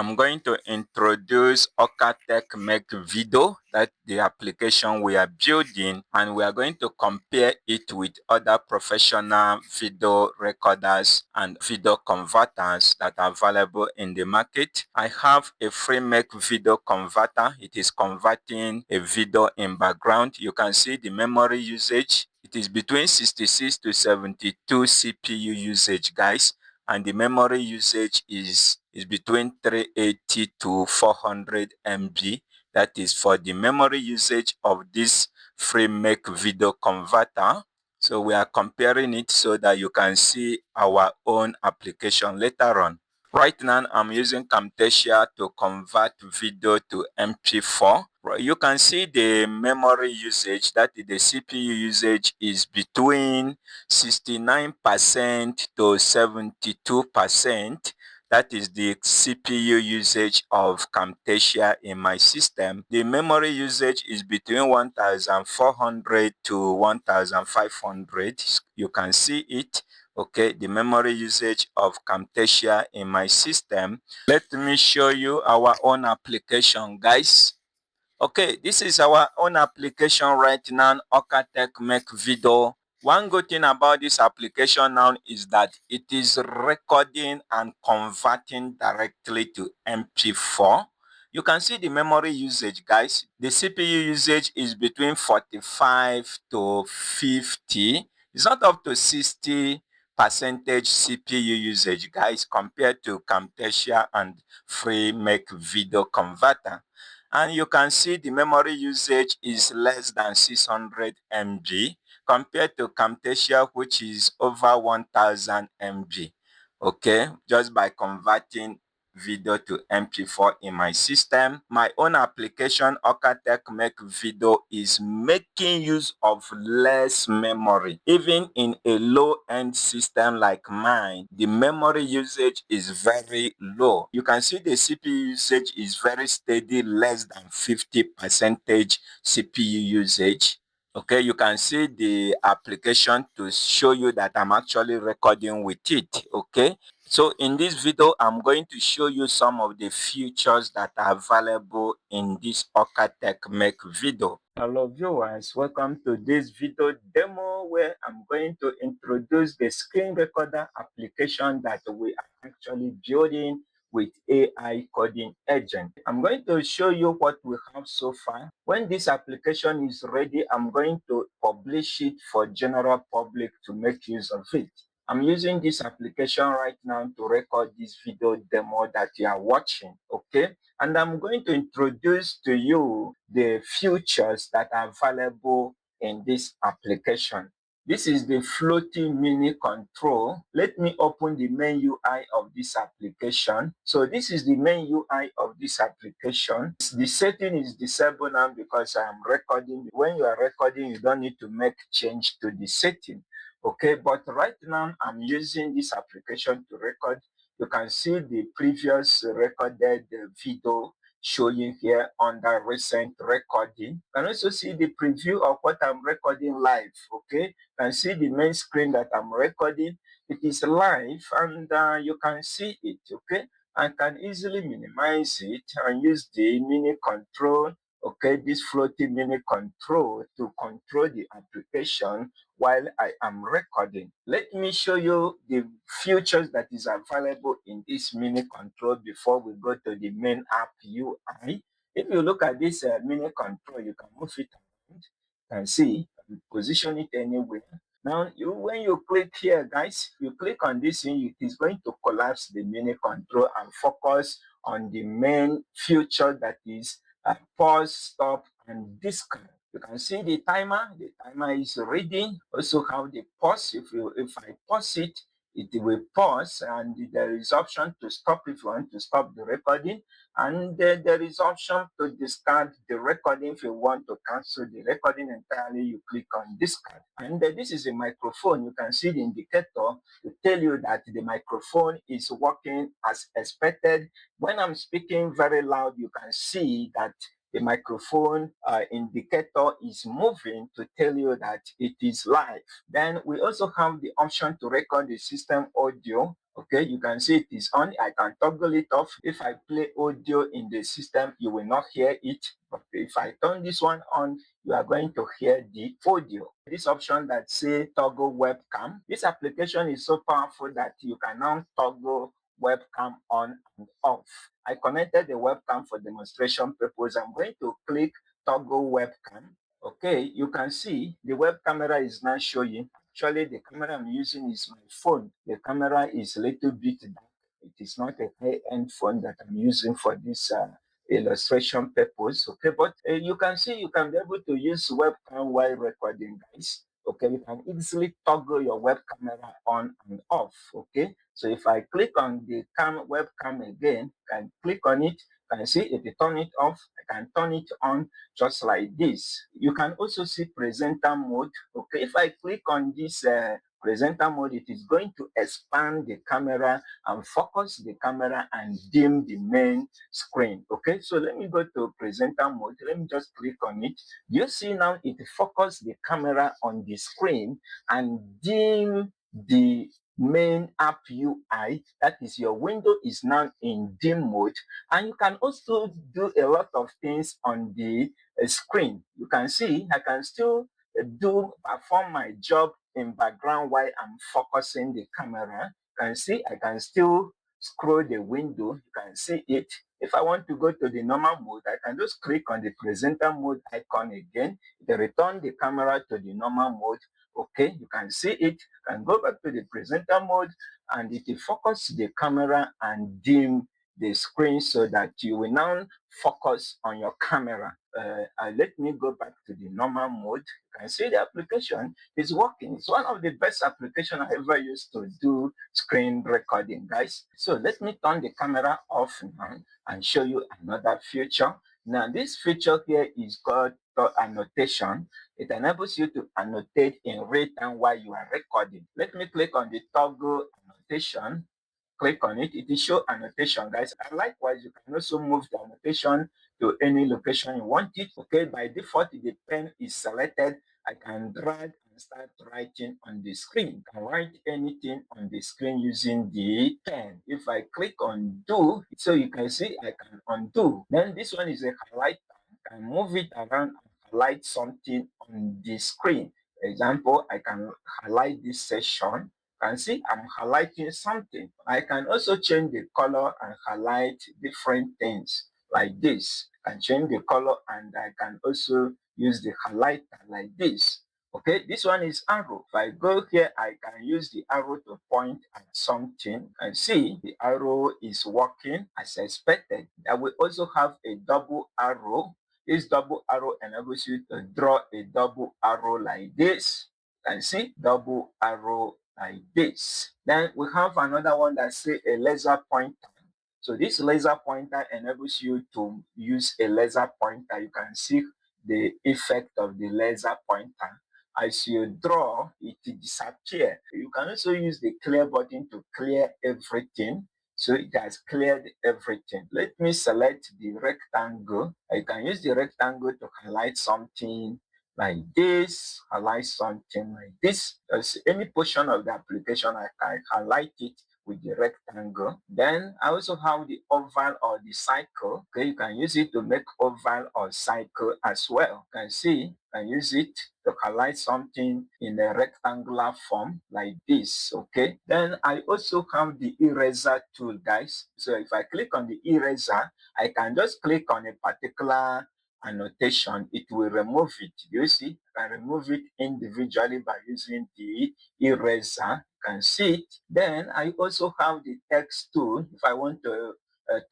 I'm going to introduce OcaTech MakeVideo, that's the application we are building, and we are going to compare it with other professional video recorders and video converters that are available in the market. I have a free MakeVideo converter. It is converting a video in background. You can see the memory usage. It is between 66 to 72 CPU usage, guys, and the memory usage is between 380 to 400 MB. That is for the memory usage of this free MakeVideo converter. So we are comparing it so that you can see our own application later on. Right now, I'm using Camtasia to convert video to MP4. You can see the memory usage, that is the CPU usage, is between 69% to 72%. That is the CPU usage of Camtasia in my system. The memory usage is between 1400 to 1500. You can see it. Okay, the memory usage of Camtasia in my system. Let me show you our own application, guys. Okay, this is our own application right now, OcaTech MakeVideo. One good thing about this application now is that it is recording and converting directly to MP4. You can see the memory usage, guys. The CPU usage is between 45 to 50. It's not up to 60 percentage CPU usage, guys, compared to Camtasia and free MakeVideo converter. And you can see the memory usage is less than 600 MB compared to Camtasia, which is over 1000 MB. Okay, just by converting video to MP4 in my system. My own application, OcaTech MakeVideo, is making use of less memory. Even in a low-end system like mine, the memory usage is very low. You can see the CPU usage is very steady, less than 50% CPU usage. Okay, you can see the application to show you that I'm actually recording with it. Okay, so in this video, I'm going to show you some of the features that are available in this OcaTech MakeVideo. Hello viewers, welcome to this video demo where I'm going to introduce the screen recorder application that we are actually building with AI coding agent. I'm going to show you what we have so far. When this application is ready, I'm going to publish it for general public to make use of it. I'm using this application right now to record this video demo that you are watching, okay? And I'm going to introduce to you the features that are available in this application. This is the floating mini control. Let me open the main UI of this application. So this is the main UI of this application. The setting is disabled now because I am recording. When you are recording, you don't need to make change to the setting. Okay, but right now I'm using this application to record. You can see the previous recorded video showing here under recent recording. You can also see the preview of what I'm recording live. Okay, you can see the main screen that I'm recording. It is live and you can see it. Okay, I can easily minimize it and use the mini control. Okay, this floating mini control to control the application while I am recording. Let me show you the features that is available in this mini control before we go to the main app UI. If you look at this mini control, you can move it around. You can see, position it anywhere. Now, when you click here, guys, you click on this thing, it is going to collapse the mini control and focus on the main feature that is pause, stop, and discard. You can see the timer. The timer is reading. Also have the pause. If I pause it, it will pause, and there is option to stop if you want to stop the recording, and there is option to discard the recording. If you want to cancel the recording entirely, you click on discard. And this is a microphone. You can see the indicator to tell you that the microphone is working as expected. When I'm speaking very loud, you can see that the microphone indicator is moving to tell you that it is live. Then we also have the option to record the system audio. Okay, you can see it is on. I can toggle it off. If I play audio in the system, you will not hear it. But if I turn this one on, you are going to hear the audio. This option that say toggle webcam, this application is so powerful that you can now toggle webcam on and off. I connected the webcam for demonstration purpose. I'm going to click toggle webcam. Okay, you can see the web camera is now showing. Actually, the camera I'm using is my phone. The camera is a little bit dark. It is not a high-end phone that I'm using for this illustration purpose. Okay, but you can see you can be able to use webcam while recording, guys. Okay, you can easily toggle your web camera on and off. Okay, so if I click on the webcam again, I can click on it. Can see if you turn it off, I can turn it on just like this. You can also see presenter mode. Okay, if I click on this presenter mode, it is going to expand the camera and focus the camera and dim the main screen. Okay, so let me go to presenter mode. Let me just click on it. You see now it focus the camera on the screen and dim the main app UI. That is, your window is now in dim mode, and you can also do a lot of things on the screen. You can see I can still perform my job in background while I'm focusing the camera. You can see I can still scroll the window. You can see it. If I want to go to the normal mode, I can just click on the presenter mode icon again. It return the camera to the normal mode. Okay, you can see it. You can go back to the presenter mode and it will focus the camera and dim the screen so that you will now focus on your camera. Let me go back to the normal mode. You can see the application is working. It's one of the best applications I ever used to do screen recording, guys. So let me turn the camera off now and show you another feature. Now this feature here is called annotation. It enables you to annotate in real time while you are recording. Let me click on the toggle annotation. Click on it. It will show annotation, guys. And likewise, you can also move the annotation to any location you want it. Okay, by default, the pen is selected. I can drag and start writing on the screen. I can write anything on the screen using the pen. If I click on do, so you can see I can undo. Then this one is a highlight. I can move it around and highlight something on the screen. For example, I can highlight this section. Can see I'm highlighting something. I can also change the color and highlight different things like this. I can change the color and I can also use the highlighter like this. Okay, this one is arrow. If I go here, I can use the arrow to point at something and see the arrow is working as expected. I will also have a double arrow. This double arrow enables you to draw a double arrow like this. You can see double arrow like this. Then we have another one that say a laser pointer. So this laser pointer enables you to use a laser pointer. You can see the effect of the laser pointer. As you draw, it disappears. You can also use the clear button to clear everything. So it has cleared everything. Let me select the rectangle. I can use the rectangle to highlight something like this, highlight something like this. As any portion of the application, I can highlight it with the rectangle. Then I also have the oval or the cycle. Okay, you can use it to make oval or cycle as well. You can see, you can use it to highlight something in a rectangular form like this. Okay, then I also have the eraser tool, guys. So if I click on the eraser, I can just click on a particular annotation, it will remove it. You see, I can remove it individually by using the eraser. You can see it. Then I also have the text tool. If I want to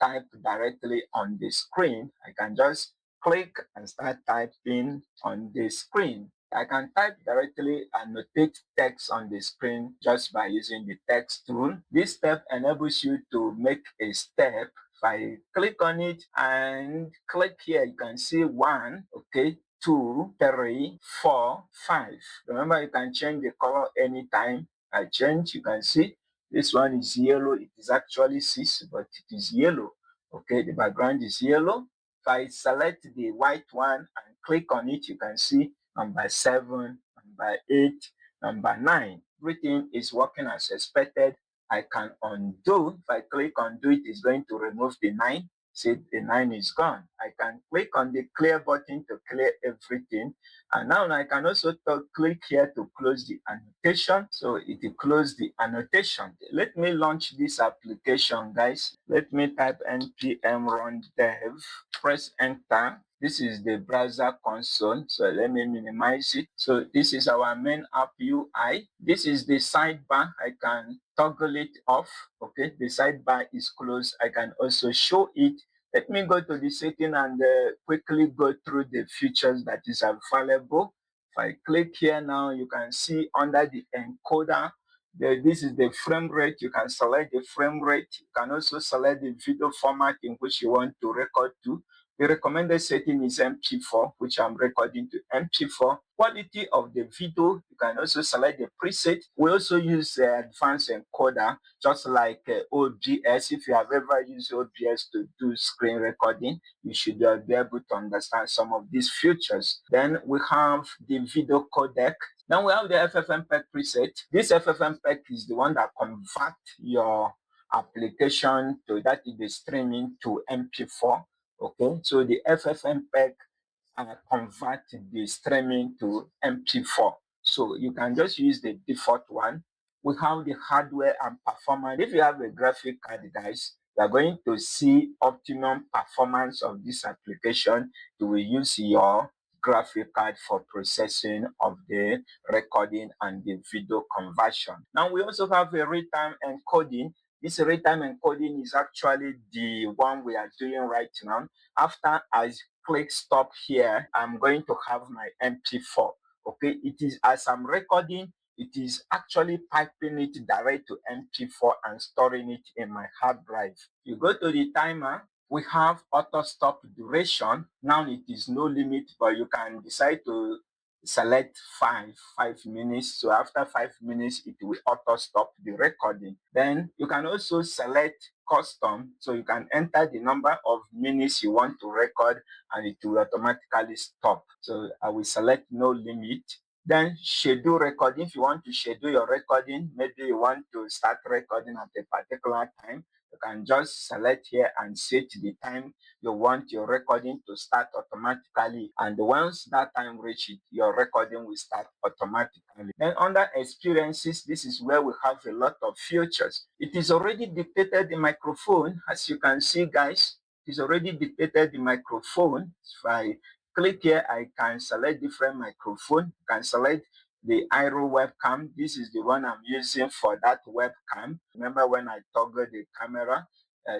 type directly on the screen, I can just click and start typing on the screen. I can type directly, annotate text on the screen just by using the text tool. This step enables you to make a step. If I click on it and click here, you can see 1, okay, 2, 3, 4, 5. Remember, you can change the color anytime. I change, you can see this one is yellow. It is actually 6, but it is yellow. Okay, the background is yellow. If I select the white one and click on it, you can see number 7, number 8, number 9. Everything is working as expected. I can undo. If I click undo, it is going to remove the 9. See, the 9 is gone. I can click on the clear button to clear everything. And now I can also click here to close the annotation. So it will close the annotation. Let me launch this application, guys. Let me type npm run dev, press enter. This is the browser console. So let me minimize it. So this is our main app UI. This is the sidebar. I can toggle it off. Okay, the sidebar is closed. I can also show it. Let me go to the setting and quickly go through the features that is available. If I click here now, you can see under the encoder, this is the frame rate. You can select the frame rate. You can also select the video format in which you want to record to. The recommended setting is MP4, which I'm recording to MP4. Quality of the video, you can also select the preset. We also use the advanced encoder, just like OBS. If you have ever used OBS to do screen recording, you should be able to understand some of these features. Then we have the video codec. Then we have the FFmpeg preset. This FFmpeg is the one that converts your application to that is the streaming to MP4. Okay, so the FFmpeg convert the streaming to MP4. So you can just use the default one. We have the hardware and performance. If you have a graphic card, guys, you are going to see optimum performance of this application. You will use your graphic card for processing of the recording and the video conversion. Now we also have a real-time encoding. This real-time encoding is actually the one we are doing right now. After I click stop here, I'm going to have my MP4. Okay, it is as I'm recording, it is actually piping it direct to MP4 and storing it in my hard drive. You go to the timer, we have auto stop duration. Now it is no limit, but you can decide to select 5 minutes. So after 5 minutes, it will auto stop the recording. Then you can also select custom, so you can enter the number of minutes you want to record and it will automatically stop. So I will select no limit. Then schedule recording. If you want to schedule your recording, maybe you want to start recording at a particular time, you can just select here and set the time you want your recording to start automatically. And once that time reaches, your recording will start automatically. Then under experiences, this is where we have a lot of features. It is already dictated the microphone. As you can see, guys, it is already dictated the microphone. If I click here, I can select different microphone. I can select the iRo webcam. This is the one I'm using for that webcam. Remember when I toggle the camera?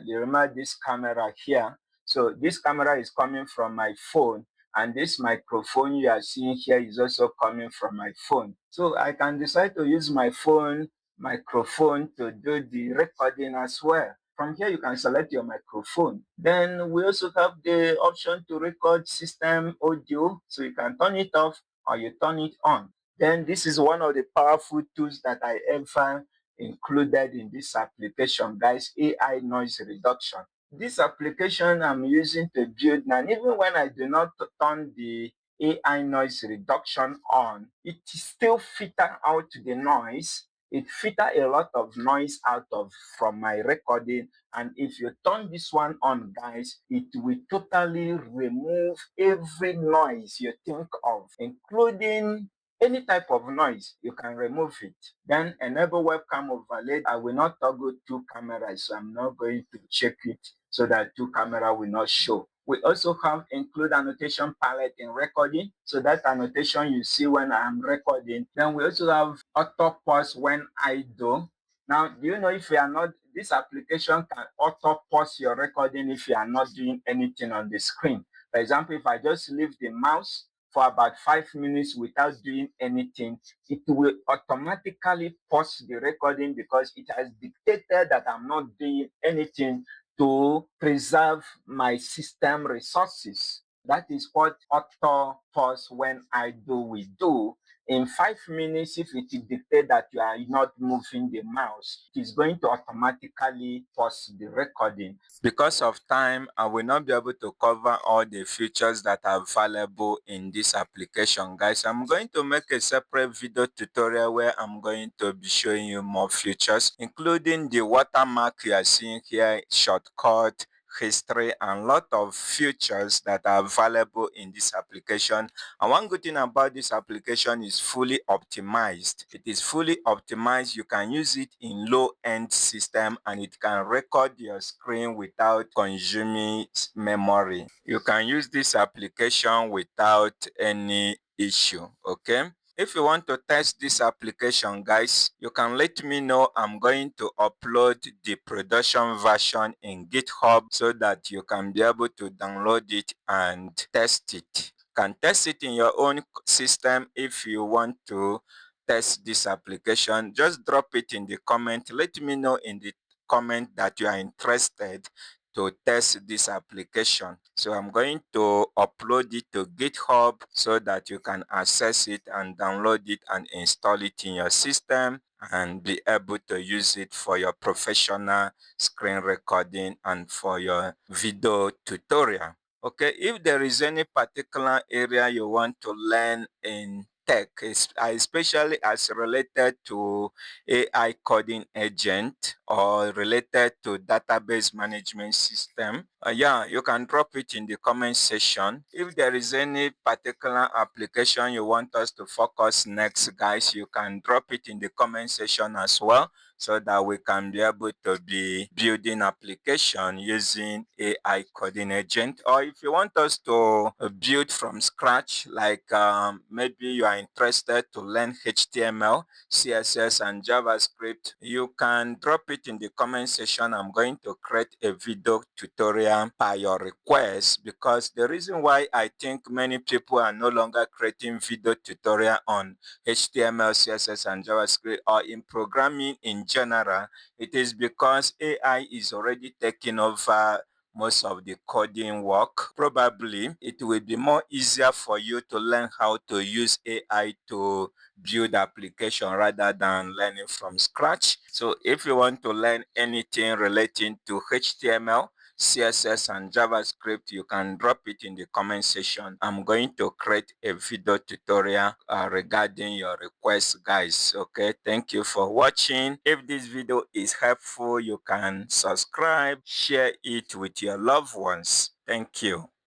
You remember this camera here? So this camera is coming from my phone, and this microphone you are seeing here is also coming from my phone. So I can decide to use my phone microphone to do the recording as well. From here, you can select your microphone. Then we also have the option to record system audio. So you can turn it off or you turn it on. Then this is one of the powerful tools that I ever included in this application, guys, AI noise reduction. This application I'm using to build now, even when I do not turn the AI noise reduction on, it still filter out the noise. It filter a lot of noise out of from my recording. And if you turn this one on, guys, it will totally remove every noise you think of, including any type of noise. You can remove it. Then enable webcam overlay. I will not toggle two cameras, so I'm not going to check it so that two camera will not show. We also have include annotation palette in recording. So that annotation you see when I'm recording. Then we also have auto pause when I do. Now, do you know if you are not, this application can auto pause your recording if you are not doing anything on the screen. For example, if I just leave the mouse for about 5 minutes without doing anything, it will automatically pause the recording because it has dictated that I'm not doing anything to preserve my system resources. That is what auto pause when I do we do in 5 minutes, if it dictates that you are not moving the mouse, it is going to automatically pause the recording. Because of time, I will not be able to cover all the features that are available in this application, guys. I'm going to make a separate video tutorial where I'm going to be showing you more features, including the watermark you are seeing here, shortcut, history, and lot of features that are available in this application. And one good thing about this application is fully optimized. It is fully optimized. You can use it in low-end system and it can record your screen without consuming memory. You can use this application without any issue, okay? If you want to test this application, guys, you can let me know. I'm going to upload the production version in GitHub so that you can be able to download it and test it. You can test it in your own system. If you want to test this application, just drop it in the comment. Let me know in the comment that you are interested to test this application. So I'm going to upload it to GitHub so that you can access it and download it and install it in your system and be able to use it for your professional screen recording and for your video tutorial. Okay, if there is any particular area you want to learn in tech, especially as related to AI coding agent or related to database management system, yeah, you can drop it in the comment section. If there is any particular application you want us to focus next, guys, you can drop it in the comment section as well, so that we can be able to be building application using AI coding agent. Or if you want us to build from scratch, like maybe you are interested to learn HTML, CSS, and JavaScript, you can drop it in the comment section. I'm going to create a video tutorial by your request, because the reason why I think many people are no longer creating video tutorial on HTML, CSS, and JavaScript or in programming in general, it is because AI is already taking over most of the coding work. Probably it will be more easier for you to learn how to use AI to build application rather than learning from scratch. So if you want to learn anything relating to HTML, CSS, and JavaScript, you can drop it in the comment section. I'm going to create a video tutorial regarding your request, guys. Okay, thank you for watching. If this video is helpful, you can subscribe, share it with your loved ones. Thank you.